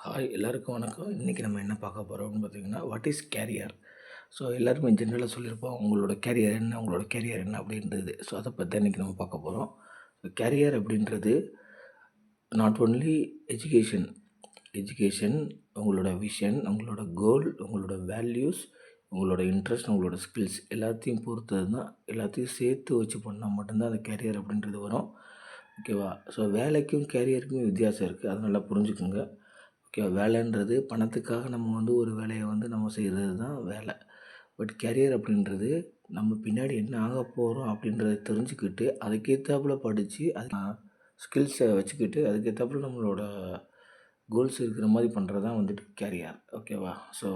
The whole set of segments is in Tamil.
ஹாய் எல்லாருக்கும் வணக்கம். இன்றைக்கி நம்ம என்ன பார்க்க போகிறோம்னு பார்த்தீங்கன்னா, வாட் இஸ் கேரியர்? ஸோ எல்லாருமே ஜென்ரலாக சொல்லியிருப்போம், உங்களோட கேரியர் என்ன, உங்களோட கேரியர் என்ன அப்படின்றது. ஸோ அதை பற்றி இன்றைக்கி நம்ம பார்க்க போகிறோம். ஸோ கேரியர் அப்படின்றது நாட் ஒன்லி எஜுகேஷன். எஜுகேஷன், உங்களோட விஷன், உங்களோட கோல், உங்களோட வேல்யூஸ், உங்களோட இன்ட்ரெஸ்ட், உங்களோட ஸ்கில்ஸ் எல்லாத்தையும் பொறுத்தது தான். எல்லாத்தையும் சேர்த்து வச்சு பண்ணால் மட்டும்தான் அந்த கேரியர் அப்படின்றது வரும். ஓகேவா? ஸோ வேலைக்கும் கேரியருக்கும் வித்தியாசம் இருக்குது. அதை நல்லா புரிஞ்சுக்குங்க. ஓகே, வேலைன்றது பணத்துக்காக நம்ம ஒரு வேலையை நம்ம செய்கிறது தான் வேலை. பட் கேரியர் அப்படின்றது நம்ம பின்னாடி என்ன ஆக போகிறோம் அப்படின்றத தெரிஞ்சுக்கிட்டு அதுக்கேற்றாப்புல படித்து அது ஸ்கில்ஸை வச்சுக்கிட்டு அதுக்கேற்றாப்புல நம்மளோட கோல்ஸ் இருக்கிற மாதிரி பண்ணுறது தான் கேரியர். ஓகேவா? ஸோ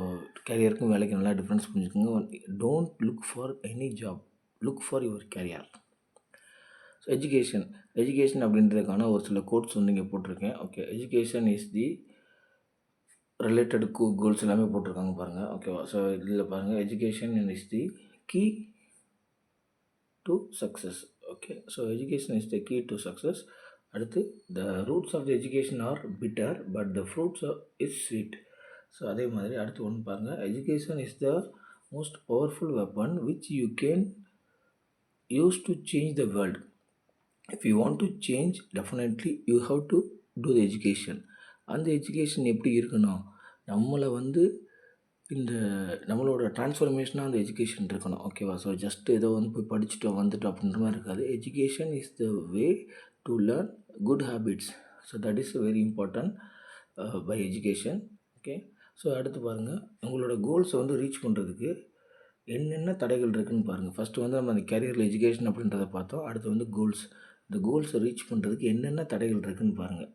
கேரியருக்கும் வேலைக்கும் நல்லா டிஃப்ரென்ஸ் புரிஞ்சுக்கோங்க. Don't look for any job, look for your career. So education அப்படின்றதுக்கான ஒரு சில கோட்ஸ் இங்கே போட்டிருக்கேன். Okay, education is the related goals எல்லாமே போட்டிருக்காங்க பாருங்கள். ஓகேவா? ஸோ இதில் பாருங்கள், education is the key to success. Okay, so education is the key to success. அடுத்து, the roots of the education are bitter but the fruits is sweet. So அதே மாதிரி அடுத்து ஒன்று பாருங்கள், education is the most powerful weapon which you can use to change the world. If you want to change, definitely you have to do the education. அந்த எஜுகேஷன் எப்படி இருக்கணும்? நம்மளை இந்த நம்மளோட ட்ரான்ஸ்ஃபர்மேஷனாக அந்த எஜுகேஷன் இருக்கணும். ஓகேவா? ஸோ ஜஸ்ட் ஏதோ போய் படிச்சுட்டோம் வந்துட்டோம் அப்படின்ற மாதிரி இருக்காது. Education is the way to learn good habits. So that is very important by education. Okay, so அடுத்து பாருங்கள், உங்களோட கோல்ஸை ரீச் பண்ணுறதுக்கு என்னென்ன தடைகள் இருக்குதுன்னு பாருங்கள். ஃபஸ்ட்டு நம்ம அந்த கேரியரில் எஜுகேஷன் அப்படின்றத பார்த்தோம். அடுத்து கோல்ஸ். இந்த கோல்ஸை ரீச் பண்ணுறதுக்கு என்னென்ன தடைகள் இருக்குதுன்னு பாருங்கள்.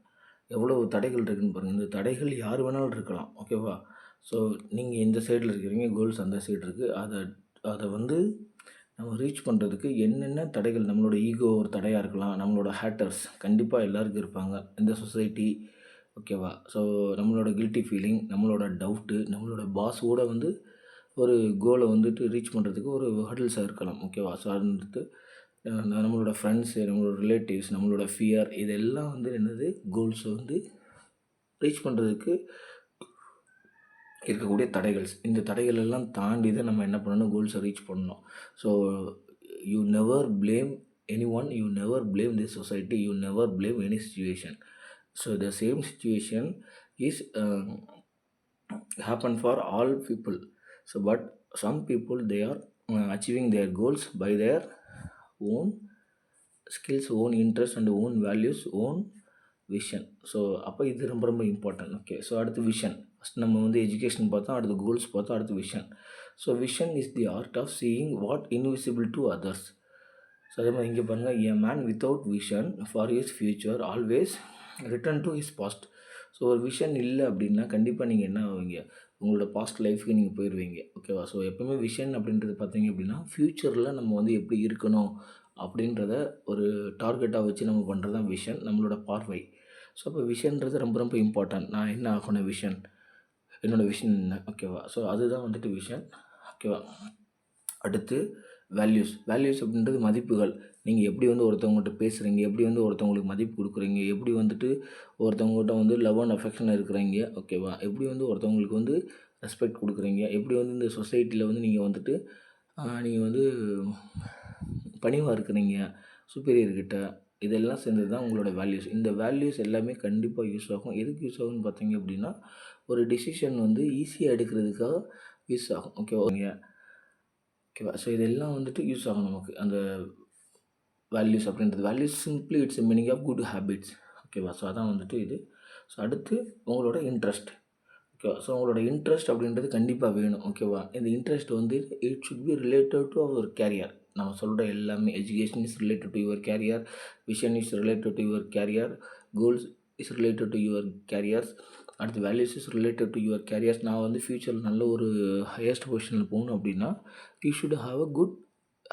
எவ்வளோ தடைகள் இருக்குதுன்னு பாருங்கள். இந்த தடைகள் யார் வேணாலும் இருக்கலாம். ஓகேவா? ஸோ நீங்கள் இந்த சைடில் இருக்கிறீங்க, கோல்ஸ் அந்த சைடு இருக்குது. அதை நம்ம ரீச் பண்ணுறதுக்கு என்னென்ன தடைகள், நம்மளோட ஈகோ ஒரு தடையாக இருக்கலாம், நம்மளோட ஹேட்டர்ஸ் கண்டிப்பாக எல்லாருக்கும் இருப்பாங்க இந்த சொசைட்டி. ஓகேவா? ஸோ நம்மளோட கில்ட்டி ஃபீலிங், நம்மளோட டவுட்டு, நம்மளோட பாஸோட ஒரு கோலை ரீச் பண்ணுறதுக்கு ஒரு ஹர்டில்ஸாக இருக்கலாம். ஓகேவா? ஸோ அடுத்து நம்மளோட ஃப்ரெண்ட்ஸு, நம்மளோட ரிலேட்டிவ்ஸ், நம்மளோட ஃபியர், இதெல்லாம் என்னது, கோல்ஸை ரீச் பண்ணுறதுக்கு இருக்கக்கூடிய தடைகள். இந்த தடைகள் எல்லாம் தாண்டி தான் நம்ம என்ன பண்ணணும், கோல்ஸை ரீச் பண்ணணும். So you never blame any one, you never blame the society, you never blame any situation. So the same situation is happen for all people. So but some people, they are achieving their goals by their own skills, own interest and own values, own vision. So அப்போ இது ரொம்ப ரொம்ப இம்பார்ட்டன்ட். ஓகே, ஸோ அடுத்து விஷன். ஃபஸ்ட் நம்ம எஜுகேஷன் பார்த்தோம், அடுத்து கோல்ஸ் பார்த்தோம், அடுத்து vision. So vision is the art of seeing what invisible to others. So அதே மாதிரி இங்கே பாருங்கள், a man without vision for his future always return to his past. So ஒரு விஷன் இல்லை அப்படின்னா கண்டிப்பாக நீங்கள் என்ன ஆவீங்க, உங்களோட பாஸ்ட் லைஃப்க்கு நீங்கள் போயிடுவீங்க. ஓகேவா? ஸோ எப்போவுமே விஷன் அப்படின்றது பார்த்தீங்க அப்படின்னா ஃப்யூச்சரில் நம்ம எப்படி இருக்கணும் அப்படின்றத ஒரு டார்கெட்டாக வச்சு நம்ம பண்ணுறது தான் விஷன், நம்மளோட பார்வை. ஸோ அப்போ விஷன்றது ரொம்ப ரொம்ப இம்பார்ட்டன்ட். நான் என்ன ஆகணும், விஷன், என்னோடய விஷன் என்ன? ஓகேவா? ஸோ அதுதான் விஷன். ஓகேவா? அடுத்து வேல்யூஸ் அப்படின்றது மதிப்புகள். நீங்கள் எப்படி ஒருத்தவங்கள்ட்ட பேசுகிறீங்க, எப்படி ஒருத்தவங்களுக்கு மதிப்பு கொடுக்குறீங்க, எப்படி ஒருத்தவங்ககிட்ட லவ் அண்ட் அஃபெக்ஷன் இருக்கிறீங்க. ஓகேவா? எப்படி ஒருத்தவங்களுக்கு ரெஸ்பெக்ட் கொடுக்குறீங்க, எப்படி இந்த சொசைட்டியில் நீங்கள் பணிவாக இருக்கிறீங்க சுப்பீரியர்கிட்ட. இதெல்லாம் சேர்ந்தது தான் உங்களோட வேல்யூஸ். இந்த வேல்யூஸ் எல்லாமே கண்டிப்பாக யூஸ் ஆகும். எதுக்கு யூஸ் ஆகும்னு பார்த்தீங்க அப்படின்னா, ஒரு டிசிஷன் ஈஸியாக எடுக்கிறதுக்காக யூஸ் ஆகும். ஓகேவா? ஸோ இதெல்லாம் யூஸ் ஆகும் நமக்கு அந்த வேல்யூஸ் அப்படின்றது. Values simply it's a meaning of good habits. ஓகேவா? ஸோ அதான் இது. ஸோ அடுத்து உங்களோட இன்ட்ரெஸ்ட். ஓகேவா? ஸோ உங்களோட இன்ட்ரெஸ்ட் அப்படின்றது கண்டிப்பாக வேணும். ஓகேவா? இந்த interest it should be related to our career. நம்ம சொல்கிற எல்லாமே, education is related to your career, vision is related to your career, goals is related to your careers, அடுத்து values is related to your careers. நான் ஃப்யூச்சரில் நல்ல ஒரு ஹையஸ்ட் பொசிஷனில் போகணும் அப்படின்னா you should have a good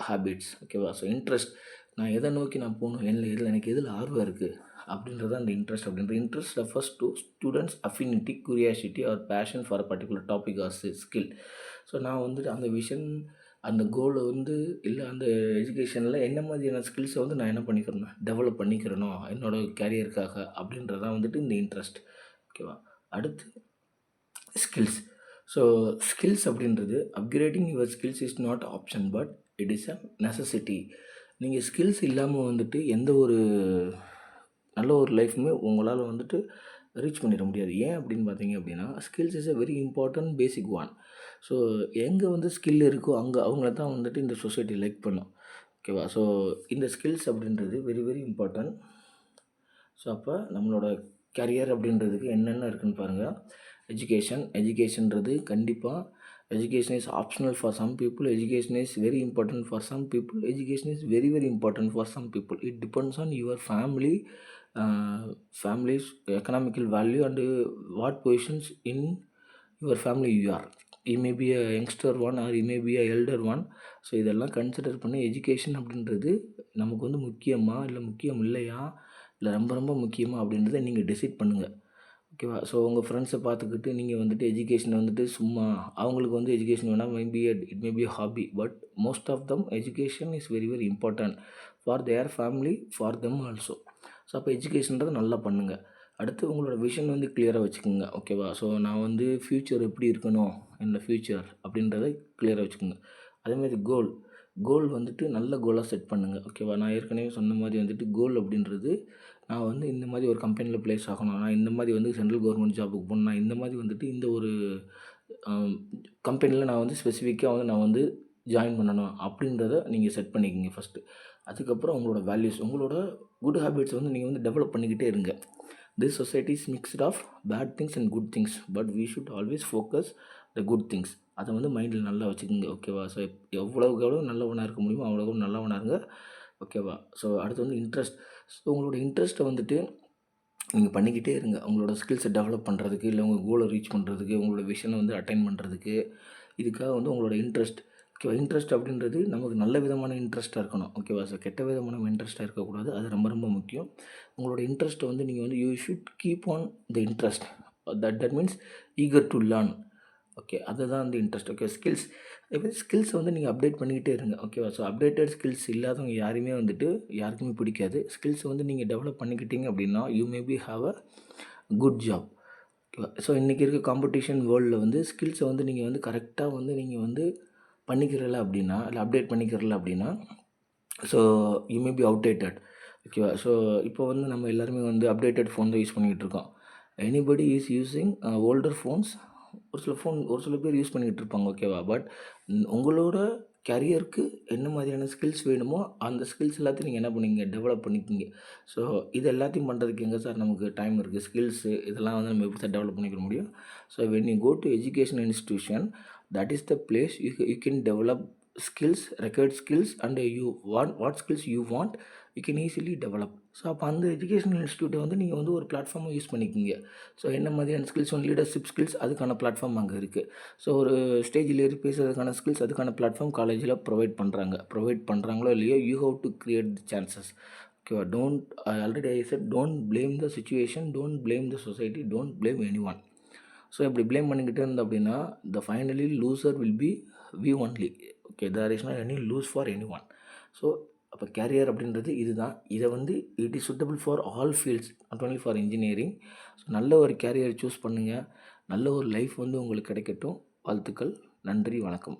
habits. ஓகேவா? ஸோ இன்ட்ரெஸ்ட், நான் எதை நோக்கி நான் போகணும், எனக்கு எதில் ஆர்வம் இருக்குது அப்படின்றது அந்த இன்ட்ரெஸ்ட் அப்படின்றது. Interest refers to students affinity, curiosity or passion for a particular topic or skill. So நான் அந்த விஷன், அந்த கோலை இல்லை அந்த எஜுகேஷனில் என்ன மாதிரியான ஸ்கில்ஸை நான் என்ன பண்ணிக்கிறேன், டெவலப் பண்ணிக்கிறனோ என்னோடய கேரியருக்காக அப்படின்றதான் இந்த இன்ட்ரெஸ்ட். ஓகேவா? அடுத்து ஸ்கில்ஸ். ஸோ ஸ்கில்ஸ் அப்படின்றது upgrading your skills is not option but it is a necessity. நீங்கள் ஸ்கில்ஸ் இல்லாமல் வந்துட்டு எந்த ஒரு நல்ல ஒரு லைஃப்புமே உங்களால் வந்துட்டு ரீச் பண்ணிட முடியாது. ஏன் அப்படின்னு பார்த்தீங்க அப்படின்னா skills is a very important basic one. So எங்கே வந்து ஸ்கில் இருக்கோ அங்கே அவங்கள தான் வந்துட்டு இந்த சொசைட்டி லைக் பண்ணும். ஓகேவா? ஸோ இந்த ஸ்கில்ஸ் அப்படின்றது வெரி வெரி இம்பார்ட்டன்ட். ஸோ அப்போ நம்மளோட கரியர் அப்படின்றதுக்கு என்னென்ன இருக்குன்னு பாருங்கள். எஜுகேஷன்றது கண்டிப்பாக education is optional for some people, education is very important for some people, education is very very important for some people. It depends on your family's economical value and what positions in your family you are. You may be a youngster one or you may be a elder one. So இதெல்லாம் கன்சிடர் பண்ணி எஜுகேஷன் அப்படின்றது நமக்கு வந்து முக்கியமா இல்லை முக்கியம் இல்லையா இல்லை ரொம்ப ரொம்ப முக்கியமா அப்படின்றத நீங்கள் டிசைட் பண்ணுங்கள். ஓகேவா? ஸோ உங்கள் ஃப்ரெண்ட்ஸை பார்த்துக்கிட்டு நீங்கள் வந்துட்டு எஜுகேஷனை வந்துட்டு சும்மா அவங்களுக்கு வந்து எஜுகேஷன் வேணால் maybe it may be hobby but most of them education is very very important for their family for them also. So அப்போ எஜுகேஷன்றதை நல்லா பண்ணுங்கள். அடுத்து உங்களோட விஷன் வந்து கிளியராக வச்சுக்கோங்க. ஓகேவா? ஸோ நான் வந்து ஃப்யூச்சர் எப்படி இருக்கணும் இந்த ஃப்யூச்சர் அப்படின்றத கிளியராக வச்சுக்கோங்க. அதேமாதிரி கோல் வந்துட்டு நல்ல கோலாக செட் பண்ணுங்கள். ஓகேவா? நான் ஏற்கனவே சொன்ன மாதிரி வந்துட்டு கோல் அப்படின்றது நான் வந்து இந்த மாதிரி ஒரு கம்பெனியில் ப்ளேஸ் ஆகணும், நான் இந்த மாதிரி வந்து சென்ட்ரல் கவர்மெண்ட் ஜாபுக்கு போகணும், நான் இந்த மாதிரி வந்துட்டு இந்த ஒரு கம்பெனியில் நான் வந்து ஸ்பெசிஃபிக்காக வந்து நான் வந்து ஜாயின் பண்ணணும் அப்படின்றத நீங்கள் செட் பண்ணிக்கோங்க ஃபஸ்ட்டு. அதுக்கப்புறம் உங்களோட வேல்யூஸ், உங்களோட குட் ஹேபிட்ஸ் வந்து நீங்கள் வந்து டெவலப் பண்ணிக்கிட்டே இருங்க. This society is mixed of bad things and good things but we should always focus the good things. அதை வந்து மைண்டில் நல்லா வச்சுக்கோங்க. ஓகேவா? ஸோ எவ்வளோக்கு எவ்வளோ நல்லவனாக இருக்க முடியுமோ அவ்வளோக்கு நல்லவனாக இருங்க. ஓகேவா? ஸோ அடுத்து வந்து இன்ட்ரெஸ்ட். ஸோ உங்களோட இன்ட்ரெஸ்ட்டை வந்துட்டு நீங்கள் பண்ணிக்கிட்டே இருங்க. உங்களோட ஸ்கில்ஸை டெவலப் பண்ணுறதுக்கு, இல்லை உங்கள் கோலை ரீச் பண்ணுறதுக்கு, உங்களோட விஷனை வந்து அட்டைன் பண்ணுறதுக்கு, இதுக்காக வந்து உங்களோட இன்ட்ரெஸ்ட். ஓகேவா? இன்ட்ரெஸ்ட் அப்படின்றது நமக்கு நல்ல விதமான இன்ட்ரெஸ்ட்டாக இருக்கணும். ஓகேவா? ஸோ கெட்ட விதமான இன்ட்ரெஸ்ட்டாக இருக்கக்கூடாது. அது ரொம்ப ரொம்ப முக்கியம். உங்களோட இன்ட்ரெஸ்ட்டை வந்து நீங்கள் வந்து you should keep on the interest. That means eager to learn. Okay, அதுதான் வந்து இன்ட்ரெஸ்ட். ஓகே, ஸ்கில்ஸை வந்து நீங்கள் அப்டேட் பண்ணிக்கிட்டே இருங்க. ஓகேவா? ஸோ அப்டேட்டட் ஸ்கில்ஸ் இல்லாதவங்க யாருமே வந்துட்டு யாருக்குமே பிடிக்காது. ஸ்கில்ஸை வந்து நீங்கள் டெவலப் பண்ணிக்கிட்டீங்க அப்படின்னா you maybe have a good job. ஓகேவா? ஸோ இன்றைக்கி இருக்க காம்படிஷன் வேர்ல்டில் வந்து ஸ்கில்ஸை வந்து நீங்கள் வந்து கரெக்டாக வந்து நீங்கள் வந்து பண்ணிக்கிறல அப்படின்னா, இல்லை அப்டேட் பண்ணிக்கிறல அப்படின்னா, so you may B outdated. ஓகேவா? ஸோ இப்போ வந்து நம்ம எல்லாருமே வந்து அப்டேட்டட் ஃபோன் தான் யூஸ் பண்ணிக்கிட்டு இருக்கோம். Anybody is using older phones. ஒரு சில பேர் யூஸ் பண்ணிக்கிட்டு இருப்பாங்க. ஓகேவா? பட் உங்களோட கேரியருக்கு என்ன மாதிரியான ஸ்கில்ஸ் வேணுமோ அந்த ஸ்கில்ஸ் எல்லாத்தையும் நீங்கள் என்ன பண்ணிங்க, டெவலப் பண்ணிக்கிங்க. ஸோ இது எல்லாத்தையும் பண்ணுறதுக்கு எங்கே சார் நமக்கு டைம் இருக்குது? ஸ்கில்ஸு இதெல்லாம் வந்து நம்ம எப்படி சார் டெவலப் பண்ணிக்க முடியும்? So when you go to education institution, that is the place you can develop skills, record skills and you what skills you want you can easily develop. So அப்போ அந்த எஜுகேஷனல் இன்ஸ்டியூட்டை வந்து நீங்கள் வந்து ஒரு பிளாட்ஃபார்மாக யூஸ் பண்ணிக்கிங்க. ஸோ என்ன மாதிரியான ஸ்கில்ஸ் வந்து லீடர்ஷிப் ஸ்கில்ஸ், அதுக்கான பிளாட்ஃபார்ம் அங்கே இருக்குது. ஸோ ஒரு ஸ்டேஜில் ஏறி பேசுறதுக்கான ஸ்கில்ஸ், அதுக்கான பிளாட்ஃபார்ம் காலேஜில் ப்ரொவைட் பண்ணுறாங்களோ இல்லையோ, you have to create the chances. ஓகேவா? Already I said don't blame the situation, don't blame the society, don't blame any one. So இப்படி ப்ளேம் பண்ணிக்கிட்டே இருந்தோம் அப்படின்னா the finally loser will be we only. Okay, there is not any loss for any one. So அப்போ கேரியர் அப்படின்றது இதுதான். இதை வந்து it is suitable for all fields, not only for engineering. So நல்ல ஒரு கேரியர் சூஸ் பண்ணுங்கள். நல்ல ஒரு லைஃப் வந்து உங்களுக்கு கிடைக்கட்டும். வாழ்த்துக்கள். நன்றி, வணக்கம்.